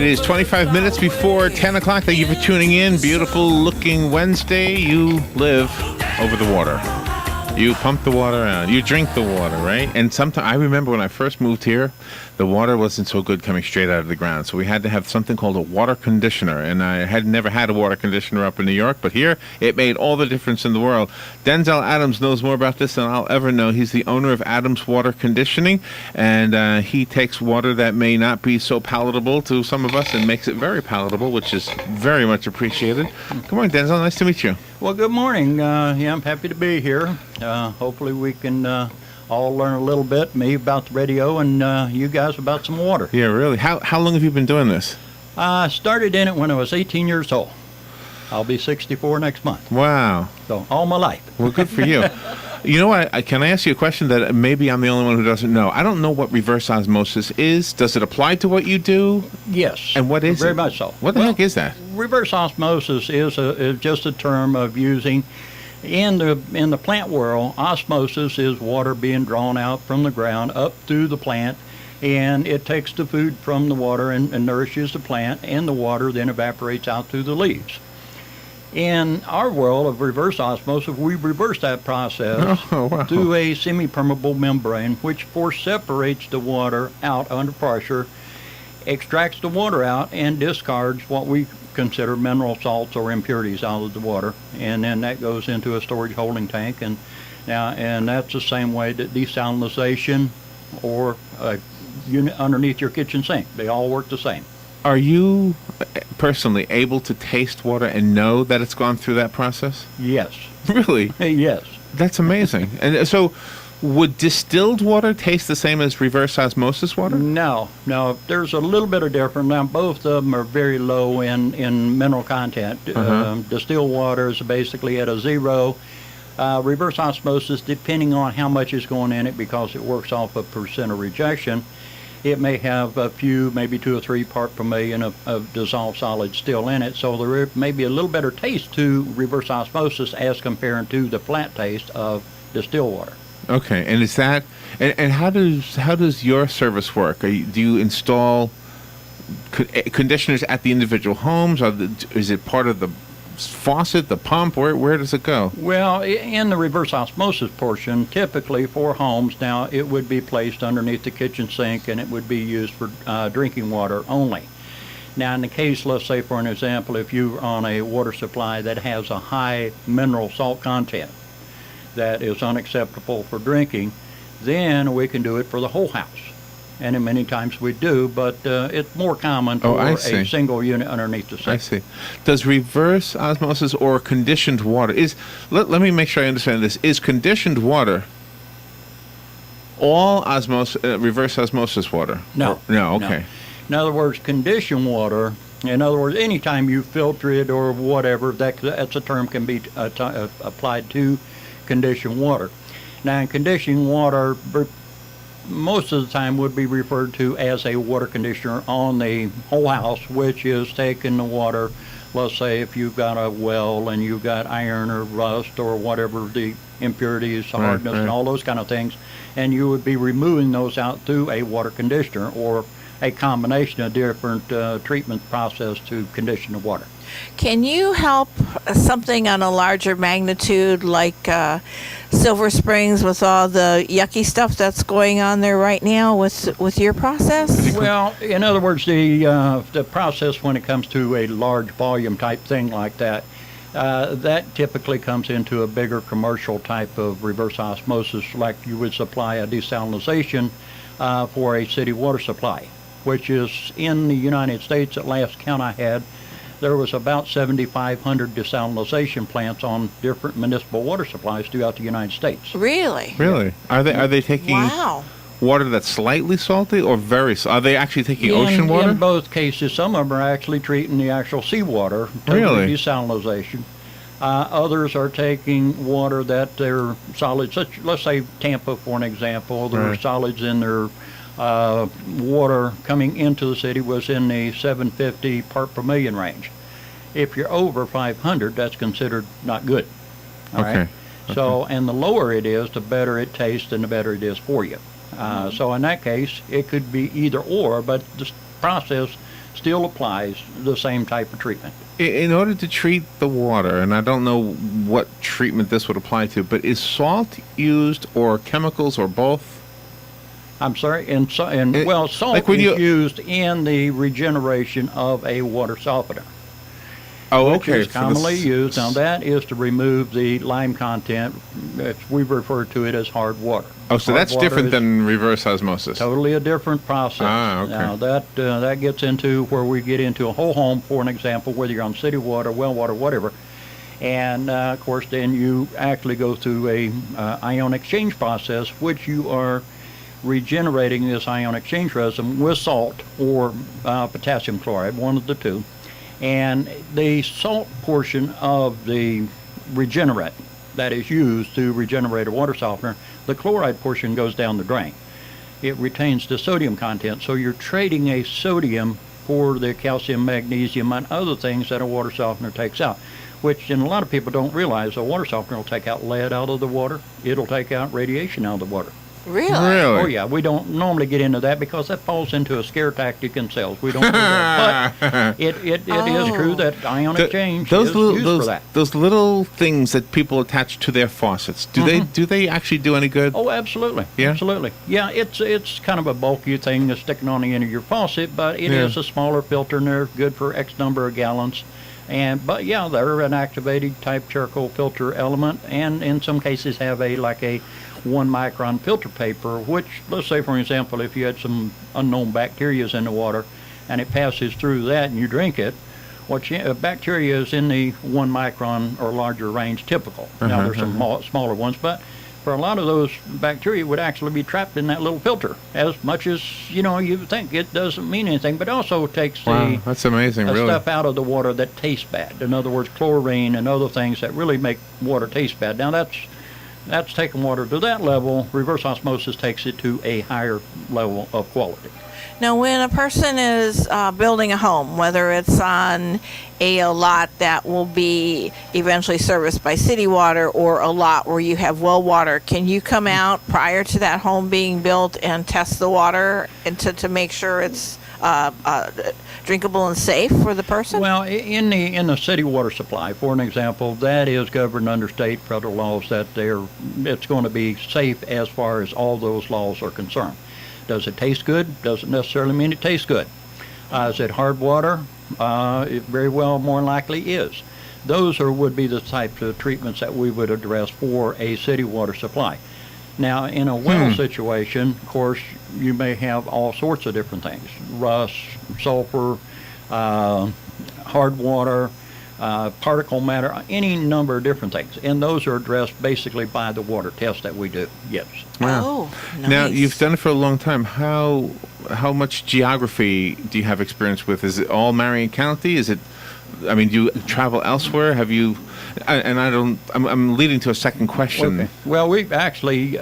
is 25 minutes before 10 o'clock. Thank you for tuning in. Beautiful looking Wednesday. You live over the water. You pump the water out. You drink the water, right? And sometimes I remember when I first moved here, the water wasn't so good coming straight out of the ground. So we had to have something called a water conditioner. And I had never had a water conditioner up in New York, but here it made all the difference in the world. Denzel Adams knows more about this than I'll ever know. He's the owner of Adams Water Conditioning, and he takes water that may not be so palatable to some of us and makes it very palatable, which is very much appreciated. Good morning, Denzel. Nice to meet you. Well, good morning. I'm happy to be here. Hopefully we can all learn a little bit, me about the radio and you guys about some water. Yeah, really. How long have you been doing this? I started in it when I was 18 years old. I'll be 64 next month. Wow. So all my life. Well, good for you. You know what? Can I ask you a question that maybe I'm the only one who doesn't know? I don't know what reverse osmosis is. Does it apply to what you do? Yes. And what is it? Very much so. What the heck is that? Reverse osmosis is just a term of using in the plant world. Osmosis is water being drawn out from the ground up through the plant, and it takes the food from the water and nourishes the plant, and the water then evaporates out through the leaves. In our world of reverse osmosis, we reverse that process through a semi-permeable membrane, which separates the water out under pressure, extracts the water out, and discards what we consider mineral salts or impurities out of the water, and then that goes into a storage holding tank. And that's the same way that desalination or a unit underneath your kitchen sink. They all work the same. Are you personally able to taste water and know that it's gone through that process? Yes. Really? Yes. That's amazing. And so would distilled water taste the same as reverse osmosis water? No. There's a little bit of difference. Now, both of them are very low in mineral content. Distilled water is basically at a zero. Reverse osmosis, depending on how much is going in it, because it works off a percent of rejection, it may have a few, maybe 2 or 3 parts per million of dissolved solids still in it. So there may be a little better taste to reverse osmosis as compared to the flat taste of distilled water. Okay, and is that and how does your service work? Do you install conditioners at the individual homes? Is it part of the faucet, the pump? Where does it go? Well, in the reverse osmosis portion, typically for homes, now it would be placed underneath the kitchen sink and it would be used for drinking water only. Now, in the case, let's say for an example, if you're on a water supply that has a high mineral salt content that is unacceptable for drinking, then we can do it for the whole house. And many times we do, but it's more common for a single unit underneath the sink. I see. Does reverse osmosis or conditioned water let me make sure I understand this. Is conditioned water all reverse osmosis water? No. No, okay. No. In other words, conditioned water, anytime you filter it or whatever, that's a term can be applied to conditioned water. Now, in conditioned water, most of the time would be referred to as a water conditioner on the whole house, which is taking the water, let's say if you've got a well and you've got iron or rust or whatever, the impurities, hardness, and all those kind of things, and you would be removing those out through a water conditioner or a combination of different treatment process to condition the water. Can you help something on a larger magnitude like Silver Springs with all the yucky stuff that's going on there right now with your process? Well, in other words, the process when it comes to a large volume type thing like that, that typically comes into a bigger commercial type of reverse osmosis, like you would supply a desalination for a city water supply, which is in the United States, at last count I had, there was about 7,500 desalination plants on different municipal water supplies throughout the United States. Really? Really? Are they taking water that's slightly salty or very salty? Are they actually taking ocean water? In both cases, some of them are actually treating the actual seawater to desalination. Others are taking water that they're solids, such, let's say Tampa for an example, there are solids in their water coming into the city was in the 750 part per million range. If you're over 500, that's considered not good. All right? So, and the lower it is, the better it tastes and the better it is for you. So in that case, it could be either or, but the process still applies the same type of treatment. In order to treat the water, and I don't know what treatment this would apply to, but is salt used or chemicals or both? I'm sorry, salt like when is used in the regeneration of a water softener. Oh, Which okay. is commonly used. Now that is to remove the lime content. We refer to it as hard water. Oh, so Hard that's water different is than reverse osmosis. totally a different process. Ah, okay. Now that gets into where we get into a whole home, for an example, whether you're on city water, well water, whatever. And of course, then you actually go through a ion exchange process, which you are regenerating this ion exchange resin with salt or potassium chloride, one of the two. And the salt portion of the regenerant that is used to regenerate a water softener, the chloride portion goes down the drain. It retains the sodium content, so you're trading a sodium for the calcium, magnesium, and other things that a water softener takes out, which a lot of people don't realize. A water softener will take out lead out of the water. It'll take out radiation out of the water. Really? Oh yeah, we don't normally get into that because that falls into a scare tactic in sales. We don't do that, but it is true that ion exchange is used for that. Those little things that people attach to their faucets, do they actually do any good? Oh, absolutely. Yeah? Absolutely. Yeah, it's kind of a bulky thing that's sticking on the end of your faucet, but it is a smaller filter and they're good for X number of gallons. But yeah, they're an activated type charcoal filter element, and in some cases have a 1 micron filter paper, which, let's say for example, if you had some unknown bacteria in the water and it passes through that and you drink it, bacteria is in the 1 micron or larger range typical. Now there's some smaller ones, but for a lot of those bacteria would actually be trapped in that little filter. As much as you would think it doesn't mean anything, but also takes That's amazing, really. stuff out of the water that tastes bad. In other words, chlorine and other things that really make water taste bad. Now that's taking water to that level. Reverse osmosis takes it to a higher level of quality. Now, when a person is building a home, whether it's on a lot that will be eventually serviced by city water or a lot where you have well water, can you come out prior to that home being built and test the water and to make sure it's drinkable and safe for the person? Well, in the city water supply, for an example, that is governed under state federal laws that it's going to be safe as far as all those laws are concerned. Does it taste good? Doesn't necessarily mean it tastes good. Is it hard water? It very well more likely is. Those would be the types of treatments that we would address for a city water supply. Now, in a well situation, of course, you may have all sorts of different things. Rust, sulfur, hard water, particle matter, any number of different things. And those are addressed basically by the water test that we do, yes. Wow. Oh, nice. Now, you've done it for a long time. How much geography do you have experience with? Is it all Marion County? Do you travel elsewhere? Have you... I'm leading to a second question. Okay. Well, we've actually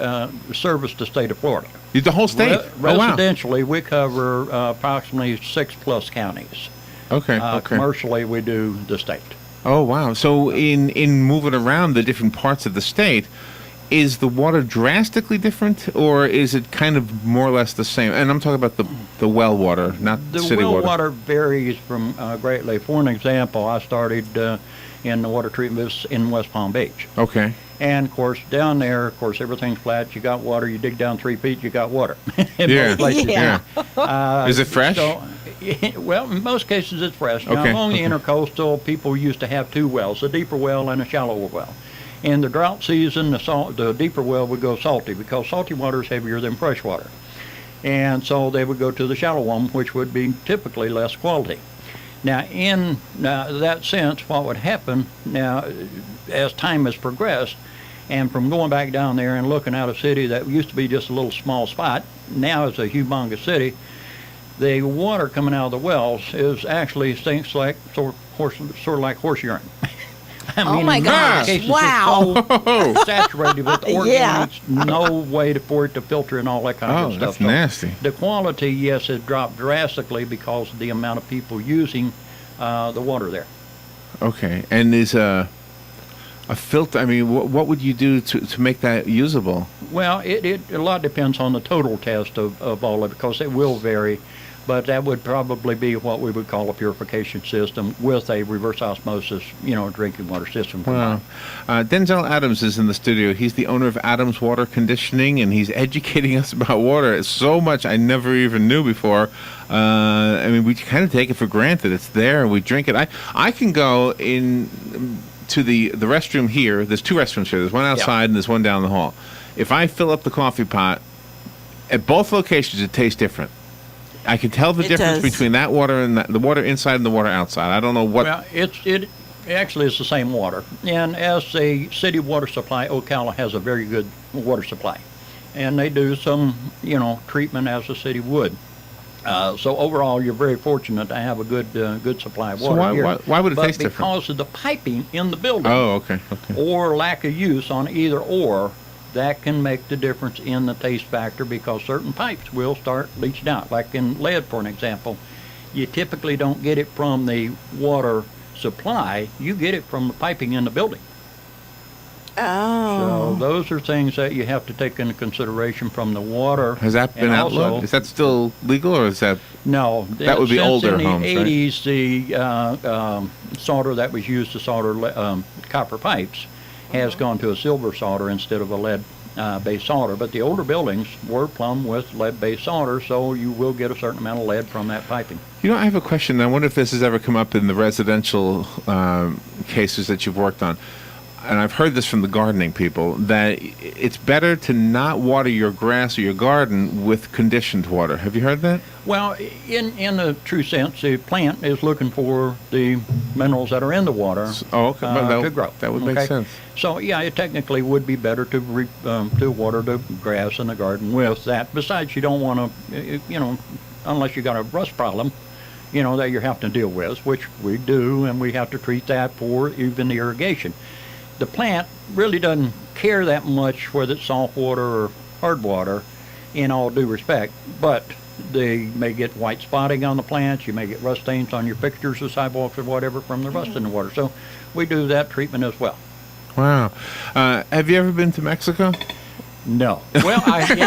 serviced the state of Florida. The whole state? Residentially, we cover approximately 6+ counties. Okay. Commercially, we do the state. Oh, wow. So in moving around the different parts of the state, is the water drastically different, or is it kind of more or less the same? And I'm talking about the well water, not the city well water. water varies from greatly. For an example, I started in the water treatment business in West Palm Beach. Okay. And of course, down there, everything's flat. You got water. You dig down 3 feet, you got water. In Yeah. most places. Yeah. Is it fresh? Well, in most cases, it's fresh. Now, Okay, along okay. the intercoastal, people used to have 2 wells, a deeper well and a shallower well. In the drought season, the deeper well would go salty because salty water is heavier than fresh water. And so they would go to the shallow one, which would be typically less quality. Now, in that sense, what would happen now, as time has progressed, and from going back down there and looking at a city that used to be just a little small spot, now is a humongous city, the water coming out of the wells stinks like sort of like horse urine. Oh my gosh! Cases Wow. it's so saturated with Yeah. organics, no way for it to filter and all that kind of stuff. That's nasty. The quality, yes, has dropped drastically because of the amount of people using the water there. Okay. And is a filter, what would you do to make that usable? Well, it a lot depends on the total test of all of it because it will vary. But that would probably be what we would call a purification system with a reverse osmosis, drinking water system. Wow. Denzel Adams is in the studio. He's the owner of Adams Water Conditioning, and he's educating us about water. It's so much I never even knew before. We kind of take it for granted. It's there, and we drink it. I can go in to the restroom here. There's two restrooms here. There's one outside and there's one down the hall. If I fill up the coffee pot, at both locations it tastes different. I can tell the difference between that water and the water inside and the water outside. I don't know what. Well, it actually is the same water. And as a city water supply, Ocala has a very good water supply. And they do some, treatment as a city would. So overall, you're very fortunate to have a good supply of water. So why would it taste different? Because of the piping in the building. Oh, okay. Or lack of use on either or, that can make the difference in the taste factor, because certain pipes will start leaching out. Like in lead, for an example, you typically don't get it from the water supply, you get it from the piping in the building. Oh. So those are things that you have to take into consideration from the water. Has that been outlawed? Is that still legal, or is that? No. That would be older homes, in the 80s, the solder that was used to solder copper pipes has gone to a silver solder instead of a lead-based solder. But the older buildings were plumbed with lead-based solder, so you will get a certain amount of lead from that piping. I have a question. I wonder if this has ever come up in the residential cases that you've worked on. And I've heard this from the gardening people, that it's better to not water your grass or your garden with conditioned water. Have you heard that? Well, in the true sense, the plant is looking for the minerals that are in the water to grow. That would make sense. So, it technically would be better to water the grass in the garden with that. Besides, you don't want to, unless you got a rust problem, that you have to deal with, which we do, and we have to treat that for even the irrigation. The plant really doesn't care that much whether it's salt water or hard water, in all due respect, but they may get white spotting on the plants, you may get rust stains on your fixtures or sidewalks or whatever from the rust in the water. So we do that treatment as well. Wow. Have you ever been to Mexico? No. Well, I should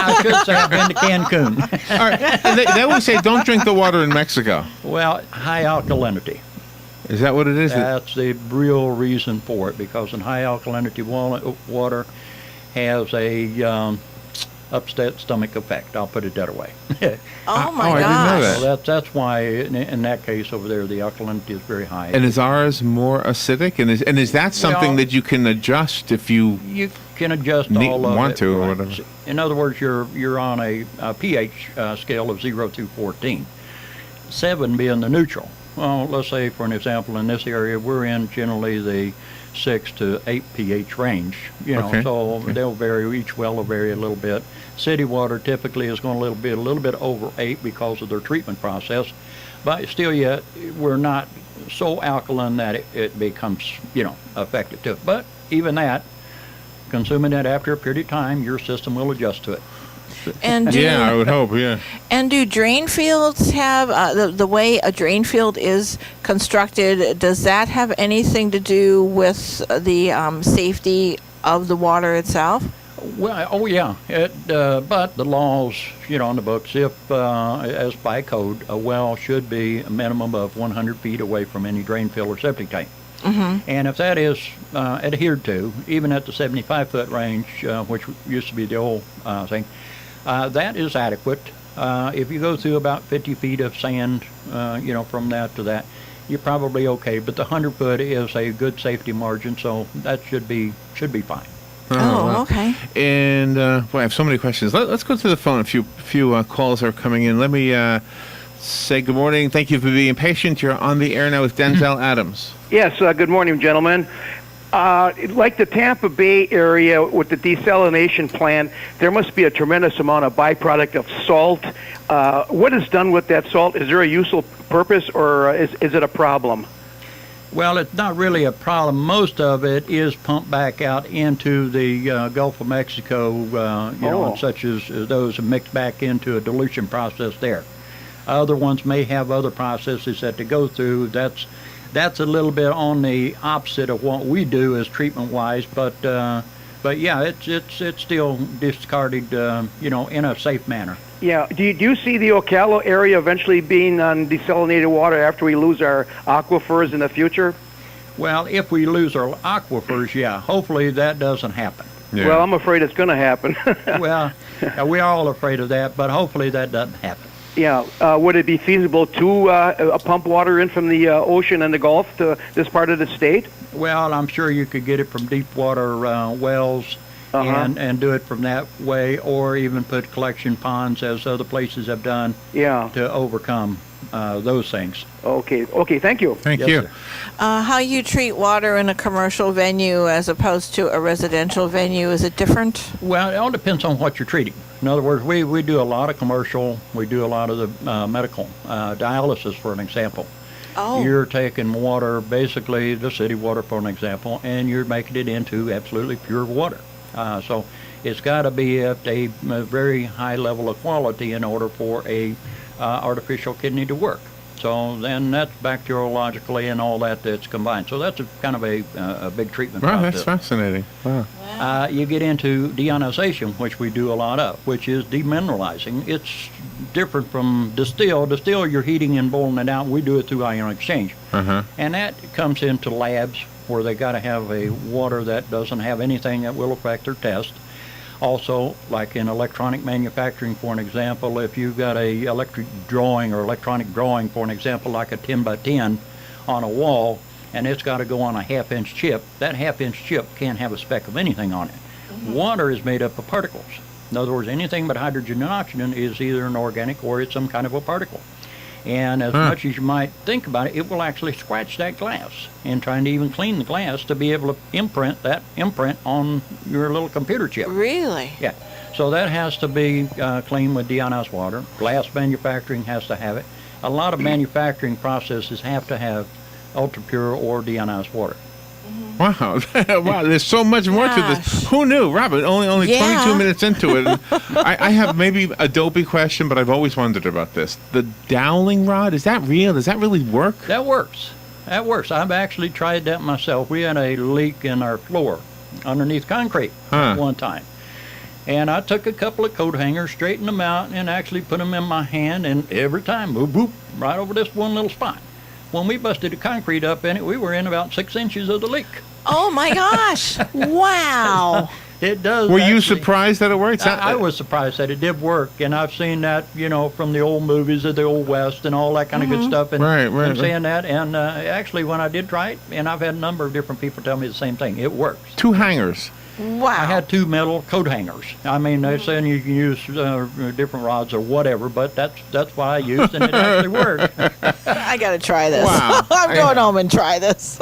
say I've been to Cancun. All right. And they always say don't drink the water in Mexico. Well, high alkalinity. Is that what it is? That's the real reason for it, because in high alkalinity water has a upset stomach effect. I'll put it that way. Oh my gosh! I didn't know that. So that's why in that case over there the alkalinity is very high. And is ours more acidic? And is that something that you can adjust if you can adjust all of want it, to right? or whatever? In other words, you're on a pH scale of 0 to 14, 7 being the neutral. Well, let's say, for an example, in this area, we're in generally the 6 to 8 pH range. So they'll vary. Each well will vary a little bit. City water typically is going a little bit over 8 because of their treatment process, but still, yet we're not so alkaline that it becomes effective to it. But even that, consuming that after a period of time, your system will adjust to it. And I would hope, yeah. And do drain fields have, the way a drain field is constructed, does that have anything to do with the safety of the water itself? Well, oh yeah, but the laws, on the books, if, as by code, a well should be a minimum of 100 feet away from any drain field or septic tank. Mm-hmm. And if that is adhered to, even at the 75-foot range, which used to be the old thing, that is adequate. If you go through about 50 feet of sand, from that to that, you're probably okay. But the 100-foot is a good safety margin, so that should be fine. Oh, okay. And boy, I have so many questions. Let's go to the phone. A few calls are coming in. Let me say good morning. Thank you for being patient. You're on the air now with Denzel Adams. Yes, good morning, gentlemen. Like the Tampa Bay area with the desalination plant, there must be a tremendous amount of byproduct of salt. What is done with that salt? Is there a useful purpose, or is it a problem? Well, it's not really a problem. Most of it is pumped back out into the Gulf of Mexico, and such as those mixed back into a dilution process there. Other ones may have other processes that they go through. That's a little bit on the opposite of what we do as treatment-wise, but But yeah, it's still discarded, in a safe manner. Yeah. Do you see the Ocala area eventually being on desalinated water after we lose our aquifers in the future? Well, if we lose our aquifers, yeah, hopefully that doesn't happen. Yeah. Well, I'm afraid it's going to happen. Well, we're all afraid of that, but hopefully that doesn't happen. Yeah. Would it be feasible to pump water in from the ocean and the Gulf to this part of the state? Well, I'm sure you could get it from deep water wells and do it from that way, or even put collection ponds, as other places have done, Yeah. to overcome those things. Okay. Thank you. Thank Yes, you. sir. How you treat water in a commercial venue as opposed to a residential venue, is it different? Well, it all depends on what you're treating. In other words, we do a lot of commercial, we do a lot of the medical, dialysis, for an example. Oh. You're taking water, basically the city water, for an example, and you're making it into absolutely pure water. So it's got to be at a very high level of quality in order for a artificial kidney to work. So then that's bacteriologically and all that's combined. So that's kind of a big treatment Wow, process. that's fascinating. Wow. You get into deionization, which we do a lot of, which is demineralizing. It's different from distill. Distill, you're heating and boiling it out. We do it through ion exchange. Uh-huh. And that comes into labs where they got to have a water that doesn't have anything that will affect their test. Also, like in electronic manufacturing, for an example, if you've got a electric drawing or electronic drawing, for an example, like a 10 by 10 on a wall, and it's got to go on a half-inch chip, that half-inch chip can't have a speck of anything on it. Water is made up of particles. In other words, anything but hydrogen and oxygen is either an organic or it's some kind of a particle. And as much as you might think about it, it will actually scratch that glass in trying to even clean the glass to be able to imprint that imprint on your little computer chip. Really? Yeah. So that has to be cleaned with deionized water. Glass manufacturing has to have it. A lot of manufacturing processes have to have ultra pure or deionized water. Wow. Wow, there's so much more to this. Gosh. Who knew? Robert, only Yeah. 22 minutes into it. And I have maybe a dopey question, but I've always wondered about this. The dowling rod, is that real? Does that really work? That works. That works. I've actually tried that myself. We had a leak in our floor underneath concrete one time. And I took a couple of coat hangers, straightened them out, and actually put them in my hand, and every time, boop, boop, right over this one little spot. When we busted the concrete up in it, we were in about 6 inches of the leak. Oh my gosh! Wow. It does. Were you actually- surprised that it worked? I was surprised that it did work, and I've seen that, from the old movies of the old West and all that kind of good stuff, and, Right. saying that. And actually, when I did try it, and I've had a number of different people tell me the same thing, it works. 2 hangers. Wow. I had 2 metal coat hangers. I mean, they're saying you can use different rods or whatever, but that's what I used, and it actually worked. I gotta try this. Wow. I'm going home and try this.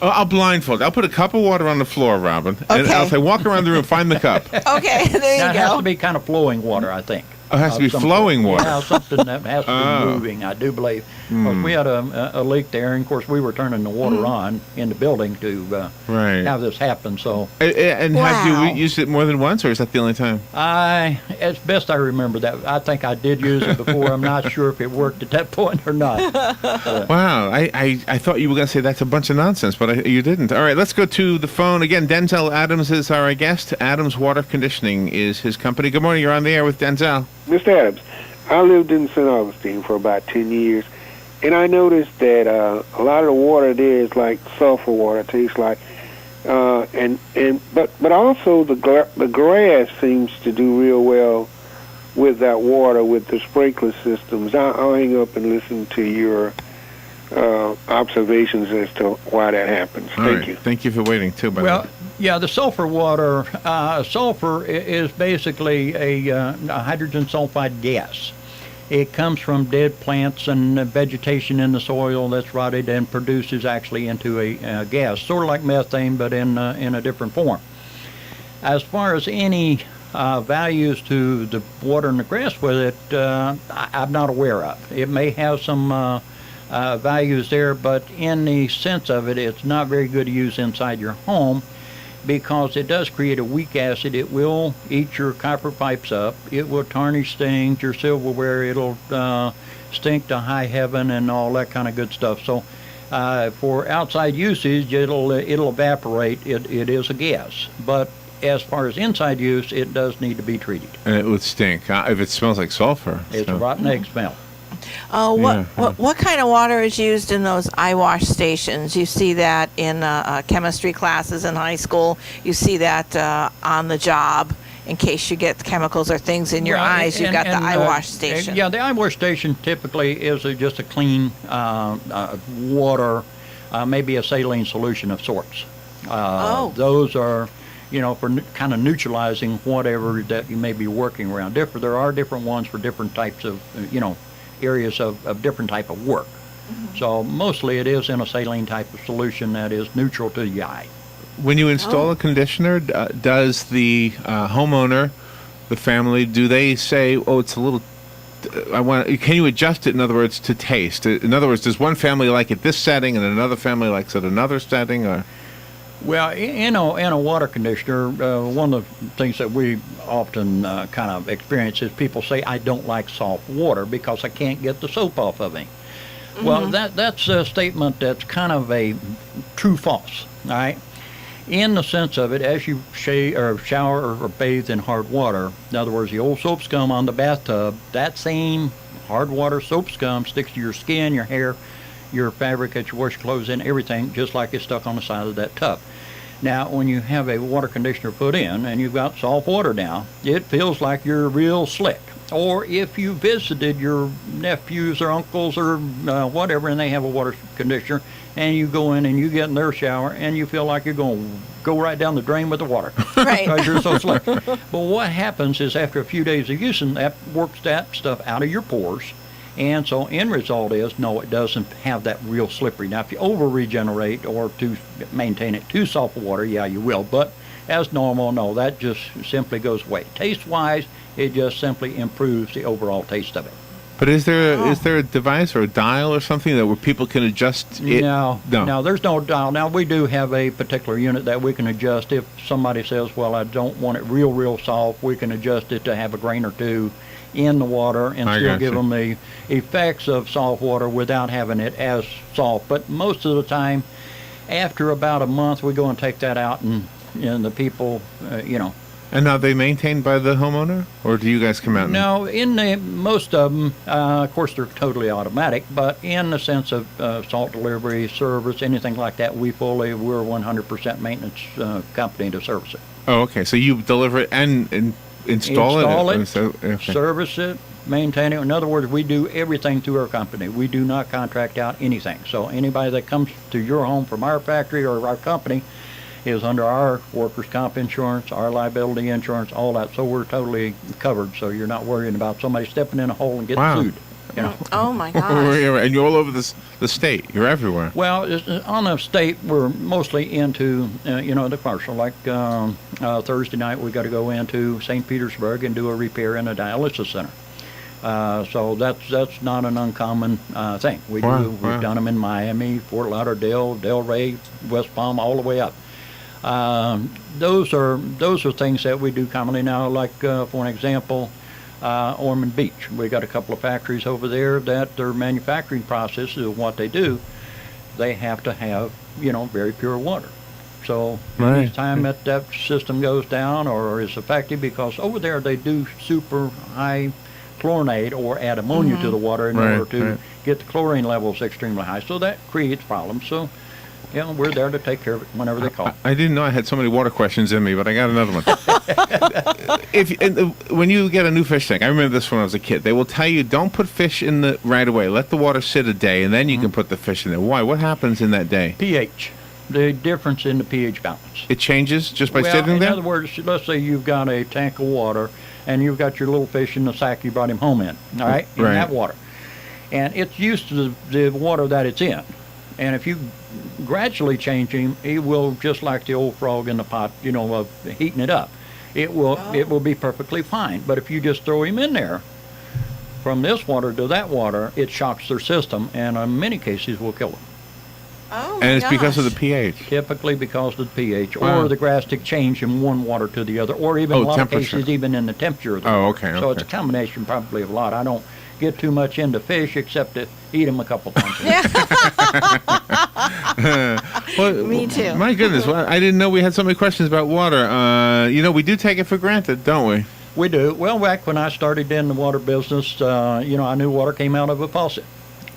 I'll blindfold. I'll put a cup of water on the floor, Robin, and Okay. I'll say, walk around the room, find the cup. Okay, there Now, you it has go. to be kind of flowing water, I think. Oh, it has to be Some flowing sort. water. Yeah, something that has to Oh. be moving, I do believe. 'Cause we had a leak there, and of course we were turning the water on in the building to Right. have this happen. So And have Wow. you used it more than once, or is that the only time? as best I remember that, I think I did use it before. I'm not sure if it worked at that point or not. Wow, I thought you were going to say that's a bunch of nonsense, but you didn't. All right, let's go to the phone. Again, Denzel Adams is our guest. Adams Water Conditioning is his company. Good morning, you're on the air with Denzel. Mr. Adams, I lived in St. Augustine for about 10 years, and I noticed that a lot of the water there is like sulfur water, tastes like, but also the grass seems to do real well with that water with the sprinkler systems. I'll hang up and listen to your observations as to why that happens. All Thank right, you. Thank you for waiting, too, by the Well, way. yeah, the sulfur water, sulfur is basically a hydrogen sulfide gas. It comes from dead plants and vegetation in the soil that's rotted and produces actually into a gas, sort of like methane, but in a different form. As far as any values to the water and the grass with it, I'm not aware of. It may have some values there, but in the sense of it, it's not very good to use inside your home because it does create a weak acid. It will eat your copper pipes up. It will tarnish things, your silverware. It'll stink to high heaven and all that kind of good stuff. So for outside usage, it'll evaporate. It is a gas. But as far as inside use, it does need to be treated. And it would stink if it smells like sulfur. It's so. a rotten egg smell. What kind of water is used in those eye wash stations? You see that in chemistry classes in high school. You see that on the job. In case you get chemicals or things in your eyes, you've got the eye wash station. Yeah, the eye wash station typically is just a clean water, maybe a saline solution of sorts. Those are, for kind of neutralizing whatever that you may be working around. There are different ones for different types of, areas of different type of work. Mm-hmm. So mostly it is in a saline type of solution that is neutral to the eye. When you install a conditioner, does the homeowner, the family, do they say, "Oh, it's a little"? Can you adjust it? In other words, to taste. In other words, does one family like it this setting and another family likes it another setting, or? Well, in a water conditioner, one of the things that we often kind of experience is people say, "I don't like soft water because I can't get the soap off of me." Mm-hmm. Well, that's a statement that's kind of a true-false. All right. In the sense of it, as you shower or bathe in hard water, in other words, the old soap scum on the bathtub, that same hard water soap scum sticks to your skin, your hair, your fabric that you wash your clothes in, everything, just like it's stuck on the side of that tub. Now, when you have a water conditioner put in and you've got soft water now, it feels like you're real slick. Or if you visited your nephews or uncles or whatever, and they have a water conditioner, and you go in and you get in their shower, and you feel like you're going to go right down the drain with the water. Right. Because you're so slick. But what happens is after a few days of using that, works that stuff out of your pores. And so end result is, no, it doesn't have that real slippery. Now, if you over-regenerate or to maintain it too soft water, yeah, you will. But as normal, no, that just simply goes away. Taste-wise, it just simply improves the overall taste of it. But is there a device or a dial or something that where people can adjust it? No, there's no dial. Now, we do have a particular unit that we can adjust. If somebody says, well, I don't want it real soft, we can adjust it to have a grain or two in the water and still give them the effects of salt water without having it as soft. But most of the time, after about a month, we go and take that out, and the people, And are they maintained by the homeowner, or do you guys come out? No, most of them, of course, they're totally automatic, but in the sense of salt delivery, service, anything like that, we're 100% maintenance company to service it. Oh, okay. So you deliver it and install it? Service it, maintain it. In other words, we do everything through our company. We do not contract out anything. So anybody that comes to your home from our factory or our company is under our workers' comp insurance, our liability insurance, all that. So we're totally covered. So you're not worrying about somebody stepping in a hole and getting sued. Oh my gosh! And you're all over the state. You're everywhere. Well, on the state, we're mostly into the commercial. Like Thursday night, we got to go into St. Petersburg and do a repair in a dialysis center. So that's not an uncommon thing. We've done them in Miami, Fort Lauderdale, Delray, West Palm, all the way up. Those are things that we do commonly now. Like for an example, Ormond Beach. We got a couple of factories over there that their manufacturing process is what they do. They have to have very pure water. So each time that system goes down or is affected, because over there they do super high chlorinate or add ammonia to the water in order to get the chlorine levels extremely high. So that creates problems. So we're there to take care of it whenever they call. I didn't know I had so many water questions in me, but I got another one. When you get a new fish tank, I remember this when I was a kid. They will tell you, don't put fish in right away. Let the water sit a day, and then you can put the fish in there. Why? What happens in that day? pH. The difference in the pH balance. It changes just by sitting there? In other words, let's say you've got a tank of water, and you've got your little fish in the sack you brought him home in, all right, in that water. And it's used to the water that it's in. And if you gradually change him, he will, just like the old frog in the pot, of heating it up. It will be perfectly fine. But if you just throw him in there, from this water to that water, it shocks their system, and in many cases will kill them. Oh, and it's because of the pH. Typically because of the pH, or the drastic change in one water to the other, or even a lot of cases even in the temperature of the water. Okay. So it's a combination probably of a lot. I don't get too much into fish except to eat them a couple times. Well, Me too. My goodness, well, I didn't know we had so many questions about water. We do take it for granted, don't we? We do. Well, back when I started in the water business, I knew water came out of a faucet.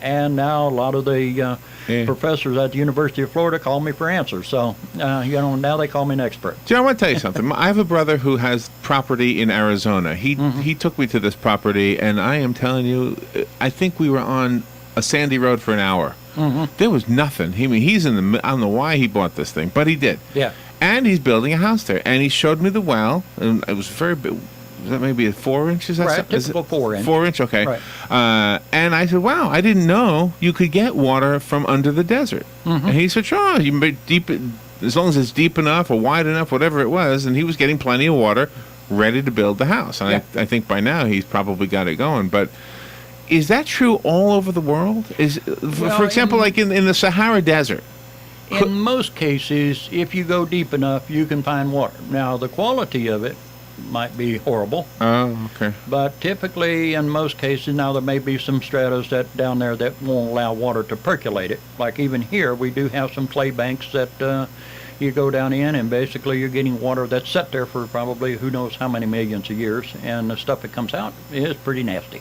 And now a lot of the professors at the University of Florida call me for answers. So, now they call me an expert. Do I want to tell you something? I have a brother who has property in Arizona. He took me to this property, and I am telling you, I think we were on a sandy road for an hour. There was nothing. He's I don't know why he bought this thing, but he did. Yeah. And he's building a house there. And he showed me the well, and it was very big. Was that maybe 4 inches? Right, typical 4 inch. 4 inch, okay. Right. And I said, wow, I didn't know you could get water from under the desert. And he said, sure, you can be deep, as long as it's deep enough or wide enough, whatever it was. And he was getting plenty of water ready to build the house. And I think by now he's probably got it going. But is that true all over the world? For example, like in the Sahara Desert? In most cases, if you go deep enough, you can find water. Now, the quality of it might be horrible. Oh, okay. But typically, in most cases, now there may be some stratas that down there that won't allow water to percolate it. Like even here, we do have some clay banks that you go down in, and basically you're getting water that's set there for probably who knows how many millions of years, and the stuff that comes out is pretty nasty.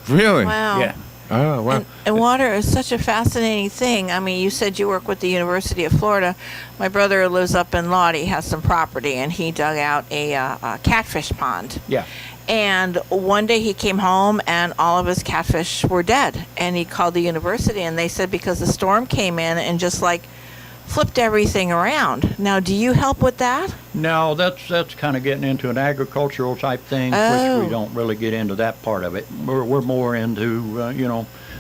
Really? Wow. Yeah. Oh, wow. And water is such a fascinating thing. I mean, you said you work with the University of Florida. My brother lives up in Lottie, has some property, and he dug out a catfish pond. Yeah. And one day he came home and all of his catfish were dead. And he called the university, and they said because the storm came in and just like flipped everything around. Now, do you help with that? No, that's kind of getting into an agricultural type thing, which we don't really get into that part of it. We're more into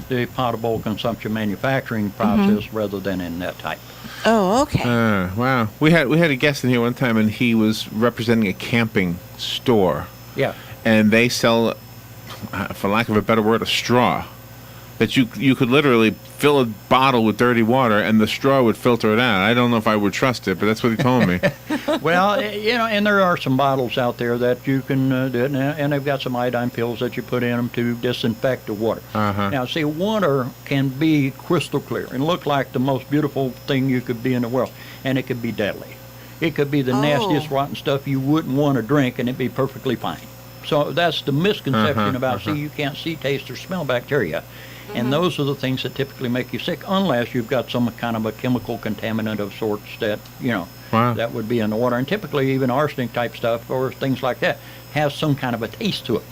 the potable consumption manufacturing process rather than in that type. Oh, okay. Wow. We had a guest in here one time, and he was representing a camping store. Yeah. And they sell, for lack of a better word, a straw. That you could literally fill a bottle with dirty water and the straw would filter it out. I don't know if I would trust it, but that's what he told me. Well, and there are some bottles out there that you can do it, and they've got some iodine pills that you put in them to disinfect the water. Now, see, water can be crystal clear and look like the most beautiful thing you could be in the world, and it could be deadly. It could be the nastiest, rotten stuff you wouldn't want to drink, and it'd be perfectly fine. So that's the misconception about, see, you can't see, taste, or smell bacteria. And those are the things that typically make you sick, unless you've got some kind of a chemical contaminant of sorts that, that would be in the water. And typically even arsenic type stuff or things like that has some kind of a taste to it.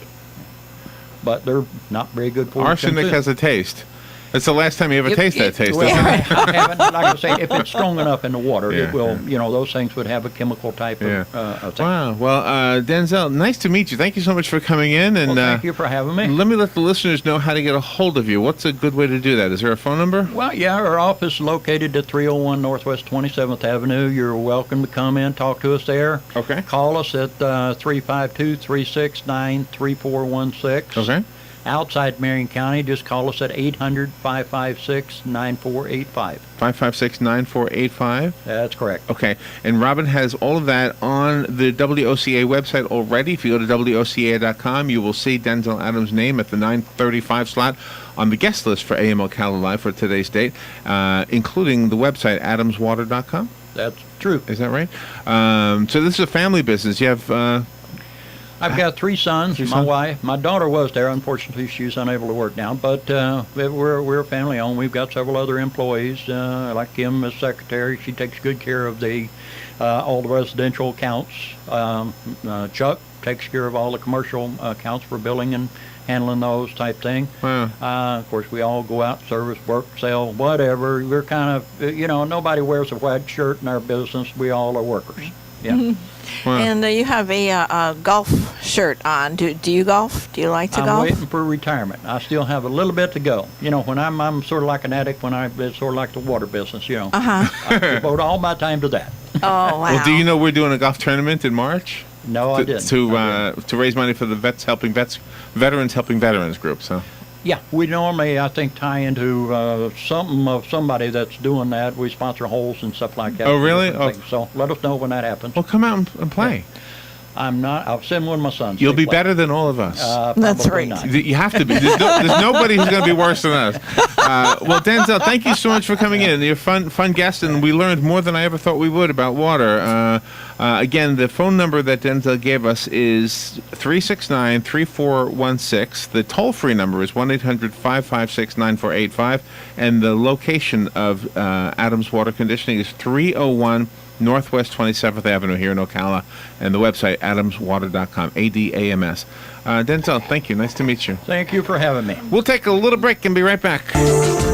But they're not very good for you. Arsenic has a taste. It's the last time you ever taste that taste, well, isn't it? I haven't, like I say, if it's strong enough in the water, it will, those things would have a chemical type of thing. Wow. Well, Denzel, nice to meet you. Thank you so much for coming in. And thank you for having me. Let me let the listeners know how to get a hold of you. What's a good way to do that? Is there a phone number? Well, yeah, our office is located at 301 Northwest 27th Avenue. You're welcome to come in, talk to us there. Okay. Call us at 352-369-3416. Okay. Outside Marion County, just call us at 800-556-9485. 556-9485? That's correct. Okay. And Robin has all of that on the WOCA website already. If you go to WOCA.com, you will see Denzel Adams' name at the 9:35 slot on the guest list for AML Cal Live for today's date, including the website adamswater.com. That's true. Is that right? So this is a family business. You have... I've got three sons, my wife. My daughter was there. Unfortunately, she's unable to work now. But we're a family owned. We've got several other employees, like Kim as secretary. She takes good care of all the residential accounts. Chuck takes care of all the commercial accounts for billing and handling those type thing. Wow. Of course, we all go out, service, work, sell, whatever. We're kind of, nobody wears a white shirt in our business. We all are workers. Yeah. Wow. And you have a golf shirt on. Do you golf? Do you like to golf? I'm waiting for retirement. I still have a little bit to go. When I'm sort of like an addict. It's sort of like the water business. I devote all my time to that. Oh wow! Well, do you know we're doing a golf tournament in March? No, I didn't. To raise money for the Veterans Helping Veterans group. So. Yeah, we normally, I think, tie into somebody that's doing that. We sponsor holes and stuff like that. Oh, really? So let us know when that happens. Well, come out and play. I'm not. I'll send one of my sons. You'll They be play. better than all of us. That's Probably right. not. You have to be. There's nobody who's going to be worse than us. Well, Denzel, thank you so much for coming in. You're a fun guest, and we learned more than I ever thought we would about water. Again, the phone number that Denzel gave us is 369-3416. The toll-free number is 1-800-556-9485. And the location of Adams Water Conditioning is 301 Northwest 27th Avenue here in Ocala, and the website adamswater.com, ADAMS. Denzel, thank you. Nice to meet you. Thank you for having me. We'll take a little break and be right back.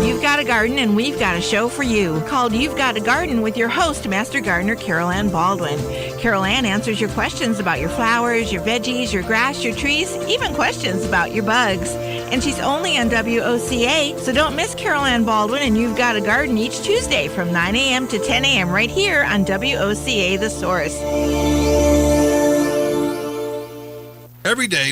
You've got a garden, and we've got a show for you called You've Got a Garden with your host, Master Gardener Carol Ann Baldwin. Carol Ann answers your questions about your flowers, your veggies, your grass, your trees, even questions about your bugs. And she's only on WOCA, so don't miss Carol Ann Baldwin and You've Got a Garden each Tuesday from 9 a.m. to 10 a.m. right here on WOCA The Source. Every day